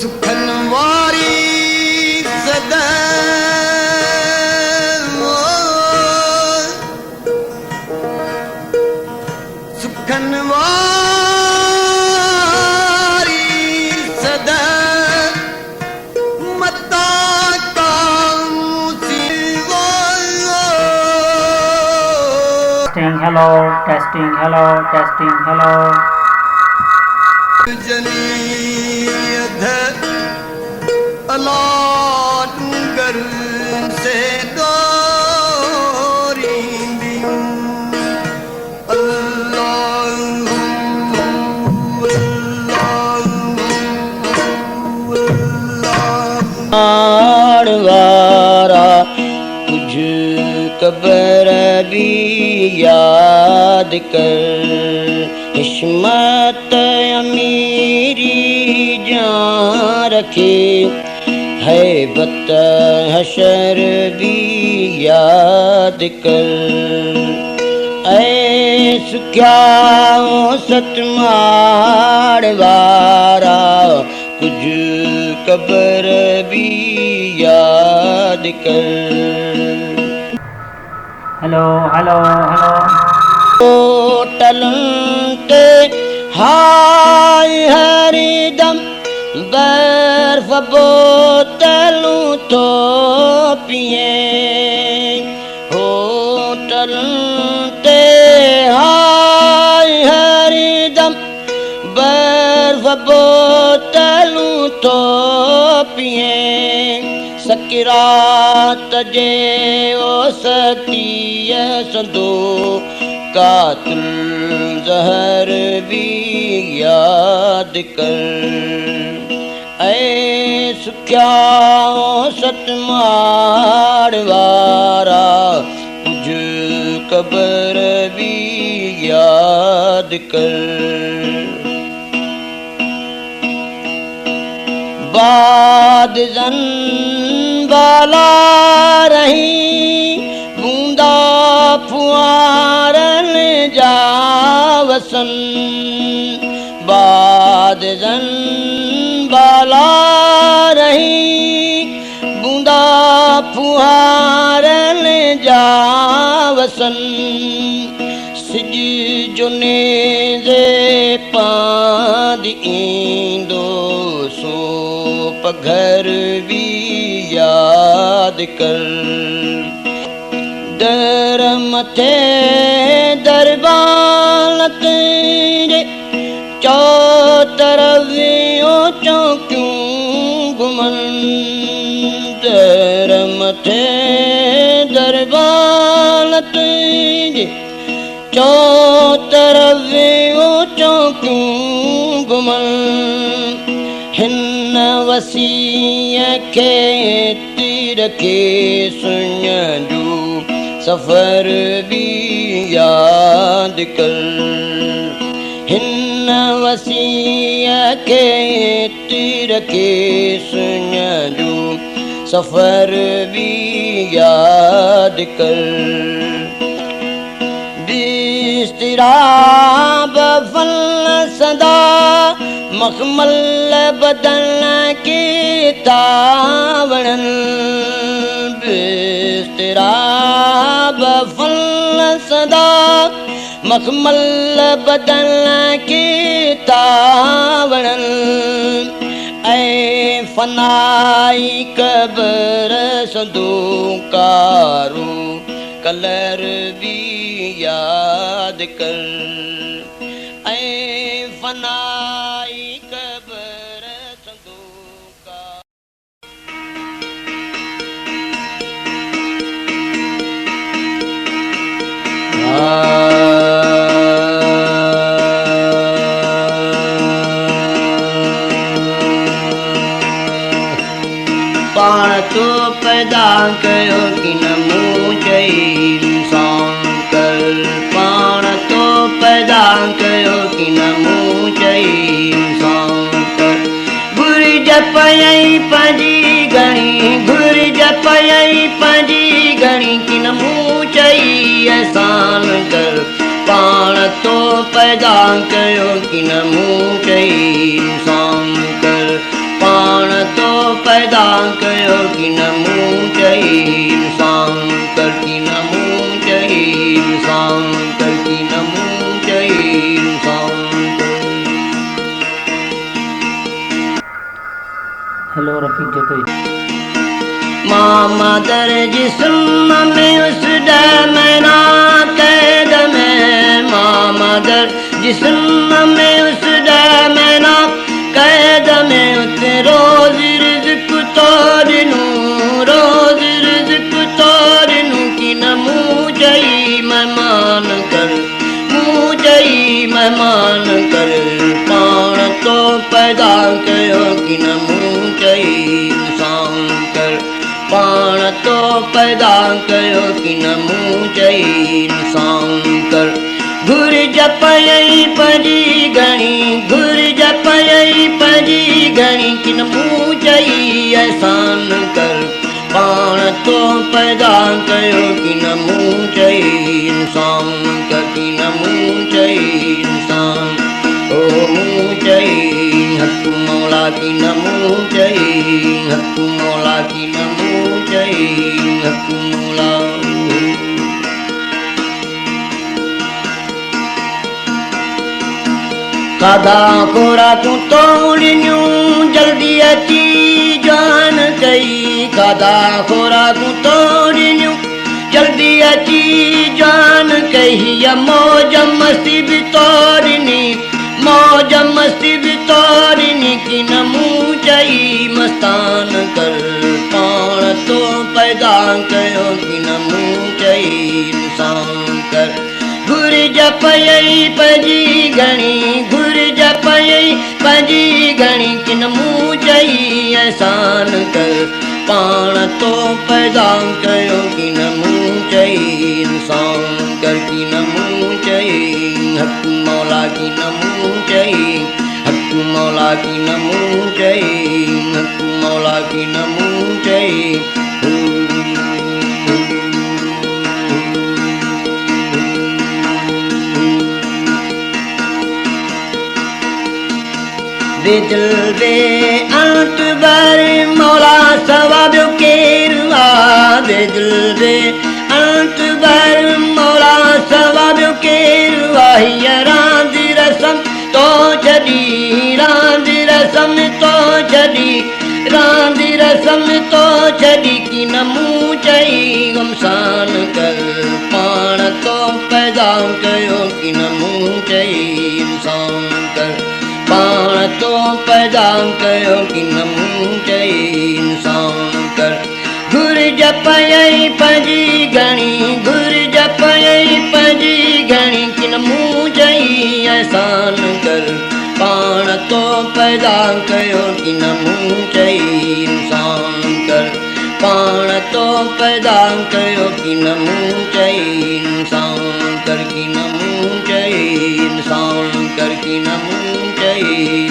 सुखनवारी सदा सुखनवारी सदा मता testing hello testing hello testing hello जनीयध अलाट कर से दोरींदियूं अल्लाहु वारा कुछ कब्र भी याद कर हिस्मत अमीरी जान रखे हैबत हशर भी याद कर ऐ सुख्या सतमाड़ वारा कुछ कब्र भी याद कर hello hello hello टलते हाय हरिदम बर्फ बोतलूं तो पिए होटलते हाय हरिदम बर्फ बोतलूं तो पिए सकिरात जे ओ सतीय संदो कातिल जहर भी याद कर ऐ सुख्या सतमाड़ वारा कुछ कब्र भी याद कर बाद जन वाला रही बूंदा फुआरन जा वसन बाद जन वाला रही बूंदा फुआरन जा वसन सिज जुने जे पाद ईंदो सो पघर भी याद कर दर मथे दरबार तेरे चौतरवियों चौक्यों घुमन दर मथे दरबार तेरे चौतरवियों चौक्यों घुमन हिन वसीय खे तीर खे सुञजू सफ़र भी याद कर हिन वसीय खे तीर खे सुञजू सफ़र भी याद कर बिस्तराब फल सदा मखमल बदन की तावड़न बिस्तराब फल सदा मखमल बदन की तावड़न ऐ फनाई कब्र सदूकारू कलर भी याद कर ऐ फनाई कब्र सदूका पाण तो पैदा कयो कि न मूं चई इंसान कर पाण तो पैदा कयो कि न मूं चई इंसान कर घुरिज पयई पंहिंजी घणी घुरिज पयई पंहिंजी घणी कि न मूं चई एहसान कर पाण तो पैदा कयो कि न मूं चई शंकर पाण तो पैदा कयो कि न मूं चई शंकर कि न मूं चई शंकर कि न मूं चई शंकर। हेलो रफीक जतोई। मामा दर जिस्म में उस मैना कैद में मामा दर जिस्म में उस मैना कैद में उते रोज रिज़्क तोड़नू रोज रिज़्क तोड़नू कि न मूं चई मेहमान कर मूं चई मेहमान कर पाण तो पैदा कयो कि न मूं चई शंकर पाण तो पैदा कयो कि न मूं चई शंकर घुर जपयई पजी घणी घुर जपयई पजी घणी कि न मूं चई एहसान कर पाण तो पैदा कयो कि न मूं चई शंकर कि न मूं चई इंसान ओ मूं चई हक मौला कि न मूं चई हक मौला कि न मूं चई हक मौला। खाधा खोराकूं तोड़ियूं जल्दी अची जान कई खाधा खोराकूं तोड़ियूं जल्दी अची जान कही या मौज मस्ती भी तोड़नी मौज मस्ती भी तोड़नी कि न मूं चई मस्तान कर पाण तो पैदा कयो कि न मूं चई इंसान कर घुर जपयई पजी घणी घुर जपयई पजी घणी कि न मूं चई एहसान कर पाण तो पैदा कयो कि न मूं चई इंसान कर कि न मूं चई हक मौला कि न मूं चई हक मौला कि न मूं चई हक मौला कि न मूं चई। दिल दे अंत बर मौला सवाब केरुआ दिल दे अंत बर मौला सवाब केरुआ रांद रसम तो छड़ी रांद रसम तो छड़ी रांद रसम तो छड़ी कि न मूं चई गमसान कर पाण तो पैदा कयो कि न मूं चई इंसान कर पाण तो पैदा कयो कि न मूं चई इंसान कर घुर जपयई पजी घणी घुर जपयई पजी घणी कि न मूं चई एहसान कर पाण तो पैदा कयो कि न मूं चई इंसान कर पाण तो पैदा कयो कि न मूं चई इंसान कर कि न मूं चई इंसान कर कि न मूं चई